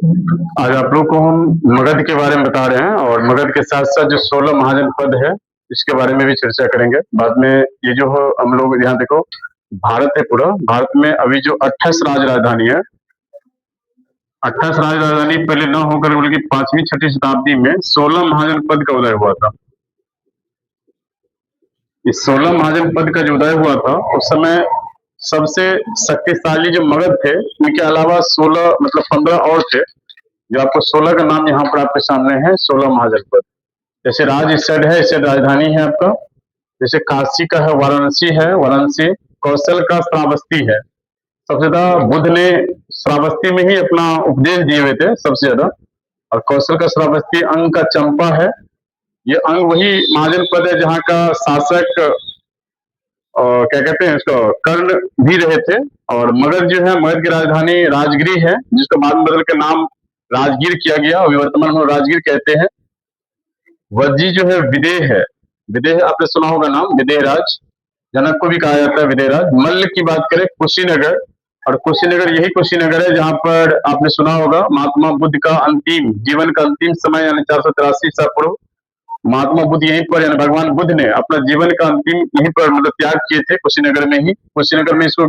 आज आप लोग को हम मगध के बारे में बता रहे हैं और मगध के साथ साथ जो 16 महाजनपद है इसके बारे में भी चर्चा करेंगे। बाद में ये जो है हम लोग यहाँ देखो, भारत है पूरा, भारत में अभी जो 28 राजधानी है, 28 राजधानी पहले न होकर बल्कि 5वीं 6वीं शताब्दी में 16 महाजनपद का उदय हुआ था। इस 16 महाजनपद का जो उदय हुआ था उस समय सबसे शक्तिशाली जो मगध थे, इनके अलावा 16 मतलब 15 और थे, जो आपको 16 का नाम यहाँ पर आपके सामने है। 16 महाजनपद, जैसे राजसैद है, इससे राजधानी है आपका, जैसे काशी का है वाराणसी है, वाराणसी, कौशल का श्रावस्ती है। सबसे ज्यादा बुद्ध ने श्रावस्ती में ही अपना उपदेश दिए हुए थे सबसे ज्यादा, और कौशल का श्रावस्ती, अंग का चंपा है। ये अंग वही महाजनपद है जहाँ का शासक और क्या कहते हैं इसको, कर्ण भी रहे थे। और मगध जो है, मगध की राजधानी राजगिरी है, जिसको बाद में बदल के नाम राजगीर किया गया, अभी वर्तमान में राजगीर कहते हैं। वज्जी जो है विदेह है, विदेह आपने सुना होगा नाम, विदेह राज, जनक को भी कहा जाता है विदेह राज। मल्ल की बात करें, कुशीनगर, और कुशीनगर यही कुशीनगर है जहां पर आपने सुना होगा महात्मा बुद्ध का अंतिम जीवन का अंतिम समय यानी 483 ईसा पूर्व महात्मा बुद्ध यहीं पर यानी भगवान बुद्ध ने अपना जीवन का अंतिम यहीं पर मतलब त्याग किए थे, कुशीनगर में ही। कुशीनगर में इसको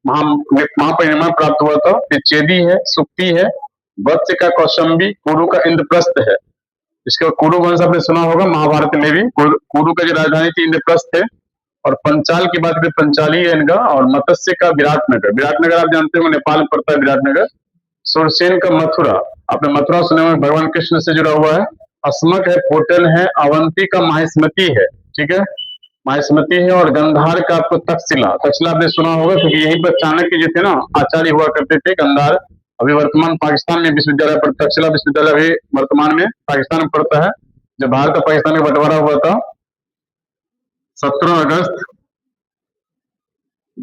महापरिनिर्वाण प्राप्त हुआ था। फिर चेदी है, सुक्ति है, वत्स का कौशंबी, कुरु का इंद्रप्रस्थ है। इसके बाद कुरु वंश आपने सुना होगा महाभारत में भी, कुरु का जो राजधानी थी इंद्रप्रस्थ है। और पंचाल की बात करें, पंचाली है इनका, और मत्स्य का विराटनगर, विराटनगर आप जानते हो नेपाल में पड़ता है विराटनगर। सुरसेन का मथुरा, आपने मथुरा सुने होंगे, भगवान कृष्ण से जुड़ा हुआ है। अस्मक है, पोटन है, अवंती का माहिस्मती है, ठीक है, माहिस्मती है। और गंधार का आपको तक्षशिला, तक्षशिला आपने सुना होगा क्योंकि यहीं पर चाणक्य जो थे ना आचार्य हुआ करते थे। गंधार अभी वर्तमान पाकिस्तान में विश्वविद्यालय पर, तक्षशिला विश्वविद्यालय अभी वर्तमान में पाकिस्तान में पड़ता है। जब भारत और पाकिस्तान का बंटवारा हुआ था 17 अगस्त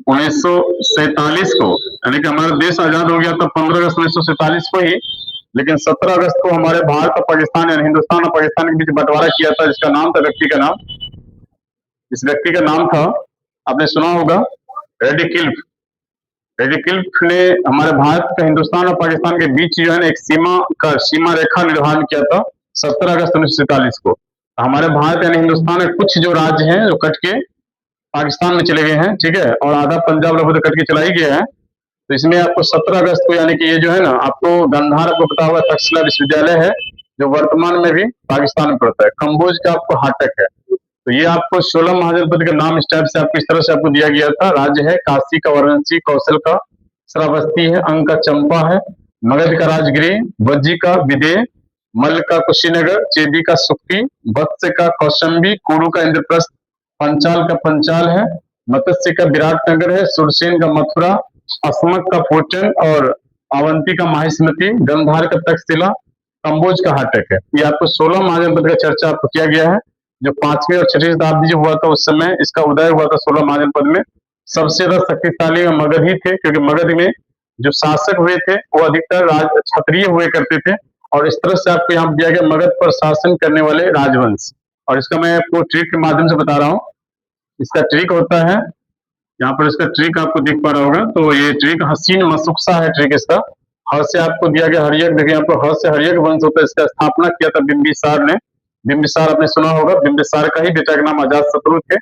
1947 को, यानी कि हमारा देश आजाद हो गया था 15 अगस्त 1947 को ही, लेकिन 17 अगस्त को हमारे भारत और पाकिस्तान यानी हिंदुस्तान और पाकिस्तान के बीच बंटवारा किया था, जिसका नाम था, व्यक्ति का नाम, इस व्यक्ति का नाम था, आपने सुना होगा, रेडिकिल्फ। रेडिकिल्फ ने हमारे भारत का हिंदुस्तान और पाकिस्तान के बीच जो है ना एक सीमा रेखा निर्धारण किया था 17 अगस्त 1947 को। हमारे भारत यानी हिंदुस्तान में कुछ जो राज्य हैं जो कट के पाकिस्तान में चले गए हैं, ठीक है, और आधा पंजाब लगभग कट के चला ही गया है। तो इसमें आपको 17 अगस्त को यानी कि ये जो है ना आपको गंधार, आपको पता होगा तक्षशिला विश्वविद्यालय है जो वर्तमान में भी पाकिस्तान में पड़ता है। कम्बोज का आपको हाटक है। तो ये आपको 16 महाजनपद का नाम इस टाइप से आपको इस तरह से आपको दिया गया था। राज्य है काशी का वाराणसी, कौशल का श्रावस्ती है, अंग का चंपा है, मगध का राजगिरी, वज्जी का विदेह, मल्ल का कुशीनगर, चेदी का सुक्ति, वत्स का कौशंबी, कुरु का इंद्रप्रस्थ, पंचाल का पंचाल है, मत्स्य का विराटनगर है, सुरसेन का मथुरा, अस्मक का पोचन और अवंती का माहिस्मती, गंधार का तक्षशिला, कम्बोज का हाटक है। ये आपको 16 महाजनपद का चर्चा आपको किया गया है। जो 5वीं और 6वीं शताब्दी जो हुआ था उस समय इसका उदय हुआ था 16 महाजनपद में। सबसे ज्यादा शक्तिशाली मगध ही थे, क्योंकि मगध में जो शासक हुए थे वो अधिकतर क्षत्रिय हुए करते थे। और इस तरह से आपको यहाँ दिया गया मगध पर शासन करने वाले राजवंश। और इसका मैं आपको ट्रिक के माध्यम से बता रहा हूँ। इसका ट्रिक होता है, यहाँ पर इसका ट्रिक आपको दिख पा रहा होगा, तो ये ट्रिक हसीन मसुक्सा है ट्रिक इसका। हर से आपको दिया गया हरियक, देखिए यहाँ पर हर से हरियक वंश होता है, इसका स्थापना किया था बिंबिसार ने। बिंबिसार आपने सुना होगा, बिंबिसार का ही बेटा का नाम अजातशत्रु थे,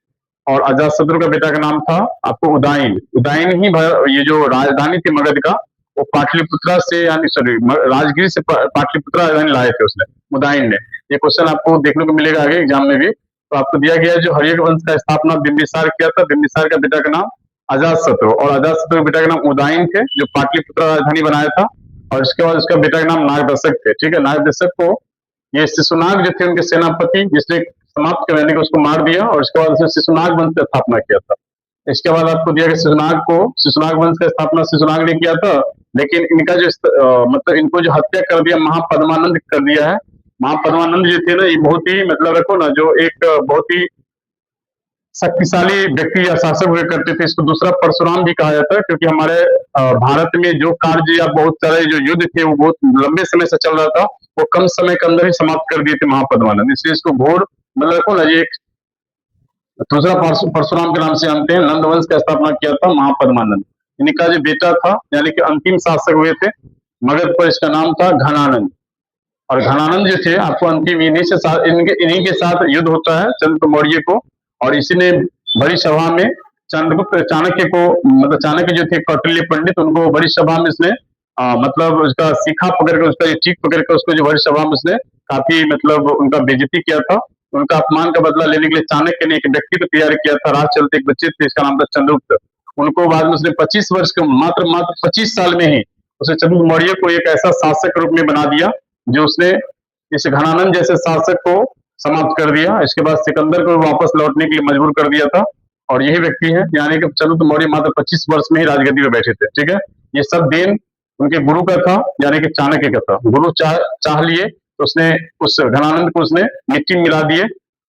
और अजातशत्रु का बेटा का नाम था आपको उदायन। उदायन ही ये जो राजधानी थी मगध का, वो पाटलिपुत्रा से यानी सॉरी राजगिरी से पाटलिपुत्रा राजधानी लाए थे उसने, उदायन ने। ये क्वेश्चन आपको देखने को मिलेगा आगे एग्जाम में भी। तो आपको दिया गया है जो हरियक वंश का स्थापना बिंबिसार किया था, बिंबिसार का बेटा का नाम अजातशत्रु, और अजातशत्रु के बेटा का नाम उदायन थे जो पाटलिपुत्रा राजधानी बनाया था। और इसके बाद उसका बेटा का नाम नागदशक थे, ठीक है। नागदशक को ये शिशुनाग जो थे उनके सेनापति, जिसने समाप्त करने को उसको मार दिया, और इसके बाद उसने शिशुनाग वंश की स्थापना किया था। इसके बाद आपको दिया गया शिशुनाग वंश का स्थापना शिशुनाग ने किया था, लेकिन इनका जो मतलब इनको जो हत्या कर दिया महापद्मानंद कर दिया है। महापद्मानंद जो थे ना ये बहुत ही मतलब रखो ना जो एक बहुत ही शक्तिशाली व्यक्ति या शासक हुए करते थे। इसको दूसरा परशुराम भी कहा जाता है, क्योंकि हमारे भारत में जो कार्य या बहुत सारे जो युद्ध थे वो बहुत लंबे समय से चल रहा था, वो कम समय के अंदर ही समाप्त कर दिए थे महापद्मानंद। इसलिए इसको घोर मतलब रखो ना ये दूसरा परशुराम के नाम से जानते हैं। नंद वंश का स्थापना किया था महापद्मानंद। इनका जो बेटा था यानी कि अंतिम शासक हुए थे मगध पर इसका नाम था घनानंद। और घनानंद जो थे आपको अंतिम इन्हीं के साथ युद्ध होता है चंद्रगुप्त मौर्य को। और इसी ने बड़ी सभा में चंद्रगुप्त चाणक्य को, मतलब चाणक्य जो थे कौटिल्य पंडित, उनको बड़ी सभा में इसने मतलब उसका सीखा पकड़ कर, उसका चीख पकड़ कर उसको जो बड़ी सभा में उसने काफी मतलब उनका बेइज्जती किया था। उनका अपमान का बदला लेने के लिए चाणक्य ने एक व्यक्ति को तैयार किया था। राह चलते एक बच्चे थे, इसका नाम था चंद्रगुप्त। उनको बाद में उसने 25 वर्ष के मात्र मात्र 25 साल में ही उसने चंद्रगुप्त मौर्य को एक ऐसा शासक के रूप में बना दिया जो उसने इस घनानंद जैसे शासक को समाप्त कर दिया। इसके बाद सिकंदर को वापस लौटने के लिए मजबूर कर दिया था। और यही व्यक्ति है, यानी कि चंद्रगुप्त मौर्य मात्र 25 वर्ष में ही राजगद्दी पे बैठे थे। ठीक है, ये सब देन उनके गुरु का था, यानी कि चाणक्य का था। गुरु चाह लिए तो उसने उस घनानंद को उसने मिट्टी में मिला दिए।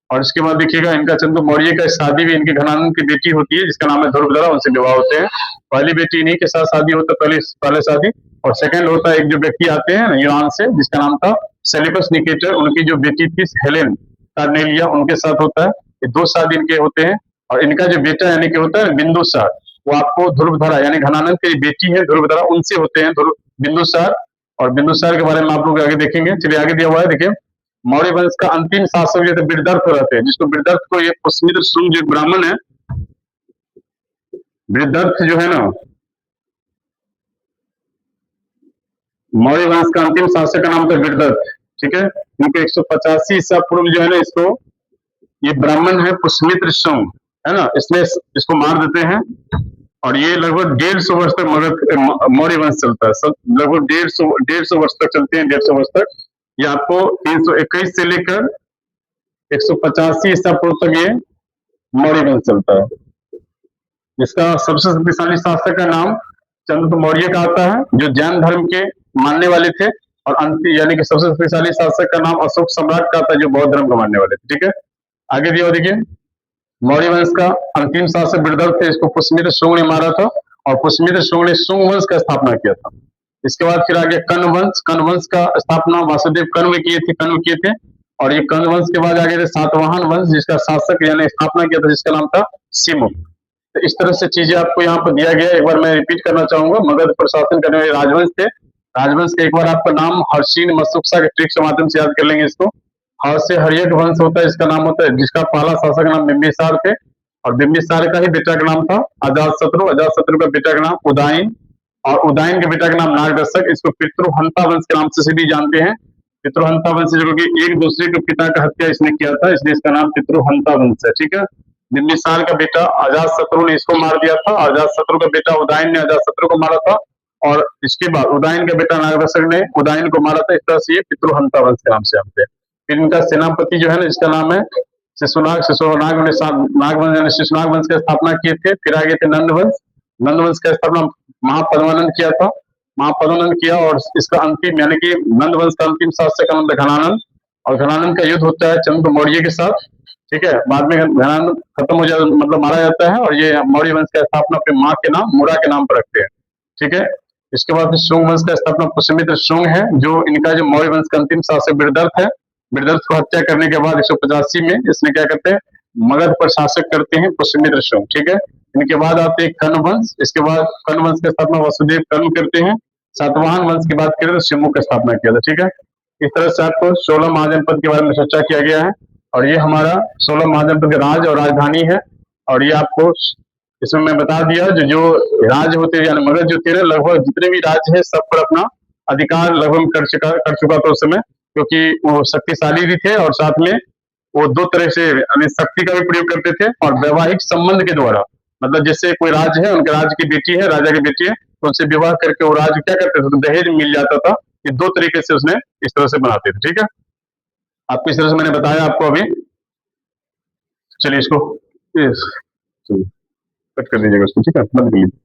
और इसके बाद देखिएगा इनका चंद्रगुप्त मौर्य का शादी भी इनके घनानंद की बेटी होती है जिसका नाम है ध्रुवधरा, उनसे विवाह होते हैं। पहली बेटी इन्हीं के साथ शादी होता है, पहले शादी। और सेकंड होता है एक जो व्यक्ति आते हैं यूनान से जिसका नाम था सेलिपस निकेटर, उनकी जो बेटी थी हेलेन कार्नेलिया, उनके साथ होता है। ये दो शादी इनके होते हैं। और इनका जो बेटा यानी कि होता है बिंदुसार, वो आपको ध्रुवधरा यानी घनानंद की बेटी है ध्रुवधरा, उनसे होते हैं बिंदुसार। और बिंदुसार के बारे में आप लोग आगे देखेंगे। चलिए आगे दिया हुआ है, देखिए मौर्य वंश का अंतिम शासक जो थे वृद्धर्थ रहते हैं, जिसको वृद्धर्थ को ये पुष्यमित्र शुंग जो ब्राह्मण है, वृद्धर्थ जो है ना, मौर्य वंश का अंतिम शासक का नाम था वृद्धर्थ। ठीक है, इनके 185 ईसा पूर्व जो है ना, इसको ये ब्राह्मण है पुष्यमित्र शुंग, है ना, इसने इसको मार देते हैं। और ये लगभग 150 वर्ष तक मगध मौर्य वंश चलता है। सब लगभग 150 वर्ष तक चलते हैं, 150 वर्ष तक। ये आपको 321 से लेकर 185 ईसा पूर्व तक ये मौर्य वंश चलता है। इसका सबसे शक्तिशाली शासक का नाम चंद्रगुप्त मौर्य का आता है, जो जैन धर्म के मानने वाले थे। और अंतिम यानी कि सबसे शक्तिशाली शासक का नाम अशोक सम्राट का आता है, जो बौद्ध धर्म को मानने वाले थे। ठीक है, आगे दिया देखिए मौर्य वंश का अंतिम शासक वृद्धर्थ थे, इसको पुष्यमित्र शुंग ने मारा था। और पुष्यमित्र शुंग ने शुंग वंश का स्थापना किया था। इसके बाद फिर आगे कर्ण वंश का स्थापना वासुदेव कर्ण किए थे। और ये कर्ण वंश के बाद आगे थे सातवाहन वंश, जिसका शासक यानी स्थापना किया था, जिसका नाम था सिमुक। तो इस तरह से चीजें आपको यहाँ पर दिया गया है। एक बार मैं रिपीट करना चाहूंगा, मगध पर शासन करने वाले राजवंश थे। राजवंश का एक बार आपका नाम हर्षिन मशुक्सा के ट्रिक के माध्यम से याद कर लेंगे इसको। हर्ष से हर्यक वंश होता है, इसका नाम होता है, जिसका पहला शासक नाम बिंबिसार थे। और बिंबिसार का ही बेटा का नाम था अजातशत्रु। अजातशत्रु का बेटा का नाम उदयन। और उदयन के बेटा का नाम नागदर्शक। इसको पितृहंता वंश के नाम से भी जानते हैं। पितृहंता वंश जो कि एक दूसरे के पिता का हत्या इसने किया था, इसलिए इसका नाम पितृहंता वंश है। ठीक है, बिंबिसार का बेटा अजातशत्रु ने इसको मार दिया था। अजातशत्रु का बेटा उदयन ने अजातशत्रु को मारा था। और इसके बाद उदयन का बेटा नागदर्शक ने उदयन को मारा था। इस तरह से ये पितृहंता वंश के नाम से जानते हैं। फिर इनका सेनापति जो है ना, इसका नाम है शिशुनाग। नागवंश यानी शिशुनाग वंश की स्थापना किए थे। फिर आगे थे नंदवंश। नंदवंश का स्थापना महापद्मानंद किया था। महापद्मानंद किया। और इसका अंतिम यानी कि नंदवंश का अंतिम शासक का नाम था घनानंद। और घनानंद का युद्ध होता है चंद्रगुप्त मौर्य के साथ। ठीक है, बाद में घनानंद खत्म हो जाता, मतलब मारा जाता है। और ये मौर्य वंश का स्थापना अपने माँ के नाम मुड़ा के नाम पर रखते हैं। ठीक है, इसके बाद शुंग वंश का स्थापना पुष्यमित्र शुंग है, जो इनका जो मौर्य वंश का अंतिम शासक वृद्धर्थ है। वृद्धर्थ को हत्या करने के बाद 185 में इसने क्या करते हैं, मगध पर शासक करते हैं पुष्यमित्र शुंग। ठीक है, इनके बाद आते हैं कर्ण वंश। इसके बाद कर्ण वंश की स्थापना वसुदेव कर्ण करते हैं। सातवाहन वंश की बात करें तो सिमुक की स्थापना किया था। ठीक है, इस तरह से आपको 16 महाजनपद के बारे में चर्चा किया गया है। और ये हमारा 16 महाजनपद के राज और राजधानी है। और ये आपको इसमें मैं बता दिया जो राज्य होते हैं, यानी मगध जो थे ना, लगभग जितने भी राज्य है सब पर अपना अधिकार लगभग कर चुका था उस समय, क्योंकि वो शक्तिशाली भी थे। और साथ में वो दो तरह से यानी शक्ति का भी प्रयोग करते थे और वैवाहिक संबंध के द्वारा, मतलब जैसे कोई राज्य है, उनके राज्य की बेटी है, राजा की बेटी है, तो उनसे विवाह करके वो राज्य क्या करते थे, तो दहेज मिल जाता था। ये दो तरीके से उसने इस तरह से बनाते थे। ठीक है, आपको इस तरह से मैंने बताया आपको अभी। चलिए इसको कट कर दीजिएगा उसको। ठीक है, बंद कर लीजिए।